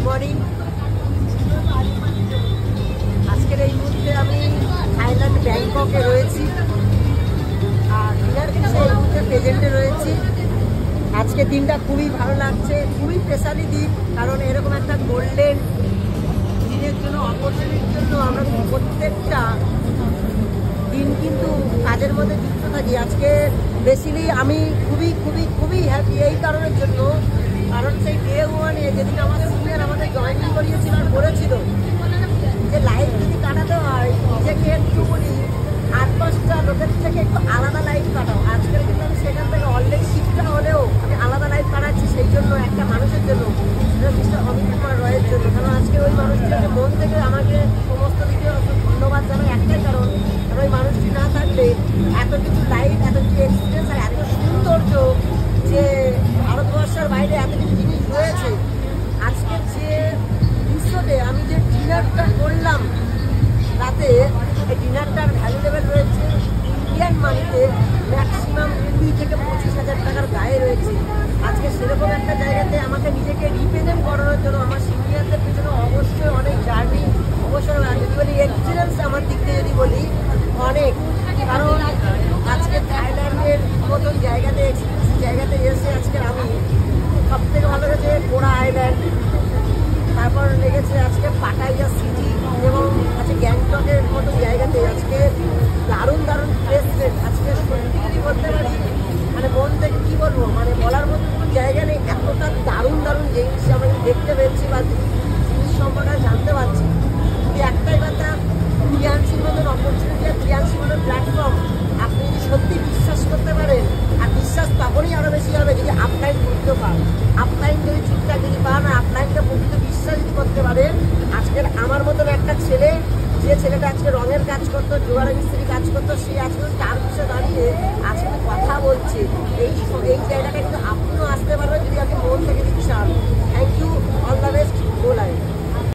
Morning. আজকের এই মুহূর্তে আমি থাইল্যান্ড ব্যাংককে রয়েছি আর ডিনার কিন্তু এই মুহূর্তে প্রেজেন্টে রয়েছি। আজকে দিনটা খুবই ভালো লাগছে, খুবই স্পেশালি দিন, কারণ এরকম একটা গোল্ডেন দিনের জন্য, অপরচুনিটির জন্য আমরা প্রত্যেকটা দিন কিন্তু কাজের মধ্যে যুক্ত থাকি। আজকে বেসিক্যালি আমি খুবই হ্যাপি এই কারণের জন্য, কারণ সেই ডে ওয়ানে যেদিন আমার সিনিয়র আমাদের জয়েনিং করিয়েছিল আর বলেছিল যে লাইফ যদি কাটাতে হয় নিজেকে একটু বলি 8-10টা লোকের থেকে একটু আলাদা লাইফ কাটাও। আজকের কিন্তু আমি সেখান থেকে অলরেডি কিছুটা হলেও আমি আলাদা লাইফ কাটাচ্ছি, সেই জন্য একটা মানুষের জন্য, মিস্টার অমিত কুমার রয়ের জন্য। কারণ আজকে ওই মানুষটাকে মন থেকে আমাকে সমস্ত দিকে ধন্যবাদ জানাই একটাই কারণ ওই মানুষটি না থাকলে এত কিছু লাইফ, এত কিছু এক্সপিরিয়েন্স আর এত সৌন্দর্য যে ভারতবর্ষের বাইরে এত কিছু জিনিস রয়েছে। আজকের যে দৃশ্যতে আমি যে ডিনারটা করলাম রাতে, এই ডিনারটার ভ্যালু লেভেল রয়েছে ইন্ডিয়ান মানিতে ম্যাক্সিমাম 20 থেকে 25,000 টাকার গায়ে রয়েছে। আজকে সেরকম একটা জায়গাতে আমাকে নিজেকে রিপ্রেজেন্ট করানোর জন্য আমার সিনিয়রদের পিছনে অবশ্যই অনেক জার্নি, অবশ্যই যদি বলি এক্সপিরিয়েন্স আমার দিক থেকে যদি বলি অনেক, কারণ আজকে থাইল্যান্ডের মতন জায়গাতে জায়গাতে এসে আজকে আমি সব থেকে ভালো লেগেছে কোরা আইল্যান্ড, তারপর লেগেছে আজকে পাটায়া সিটি এবং আজকে গ্যাংটকের মতন জায়গাতে আজকে দারুণ প্লেসমেন্ট। আজকে সত্যি যদি বলতে পারি মানে মন থেকে কী বলবো, মানে বলার মতো কোনো জায়গা নেই, এতটা দারুণ জিনিস আমরা দেখতে পেয়েছি বা জিনিস সম্পর্কে জানতে পারছি। একটাই কথা, ক্রিয়াংশীর মতন অপরচুনিটি আর ক্রিয়াংশীর মতন প্ল্যাটফর্ম আপনি যদি সত্যি বিশ্বাস করতে পারেন, আর বিশ্বাস তখনই আরও বেশি হবে যদি আপলাইন করতে পান। আপলাইন যদি ঠিকঠাক যদি পান আর আপলাইনকে প্রকৃত বিশ্বাস যদি করতে পারেন, আজকের আমার মতন একটা ছেলে, যে ছেলেটা আজকে রঙের কাজ করতো, জোগাড় মিস্ত্রি কাজ করতো, সে আজকে তার পিছিয়ে দাঁড়িয়ে আজকে কথা বলছে। এই জায়গাটা কিন্তু আপনিও